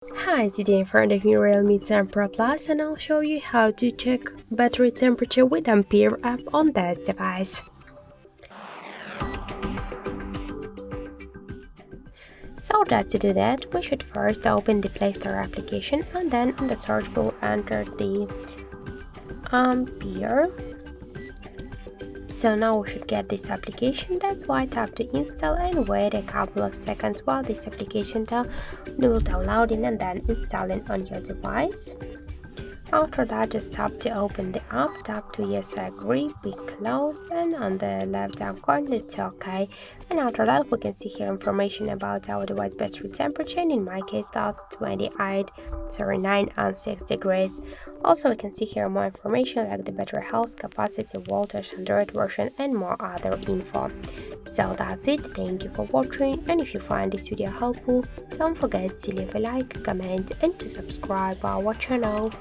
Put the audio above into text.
Hi, today in front of me REALME 10 Pro Plus, and I'll show you how to check battery temperature with Ampere app on this device. So just to do that, we should first open the Play Store application and then in the search bar enter the Ampere. So now we should get this application. That's why tap to install and wait a couple of seconds while this application will download and then install it on your device. After that, just tap to open the app, tap to yes I agree, we close, and on the left hand corner it's OK. And after that we can see here information about our device battery temperature, and in my case that's 9 and 6 degrees. Also we can see here more information like the battery health, capacity, voltage, Android version, and more other info. So that's it, thank you for watching, and if you find this video helpful, don't forget to leave a like, comment, and to subscribe our channel.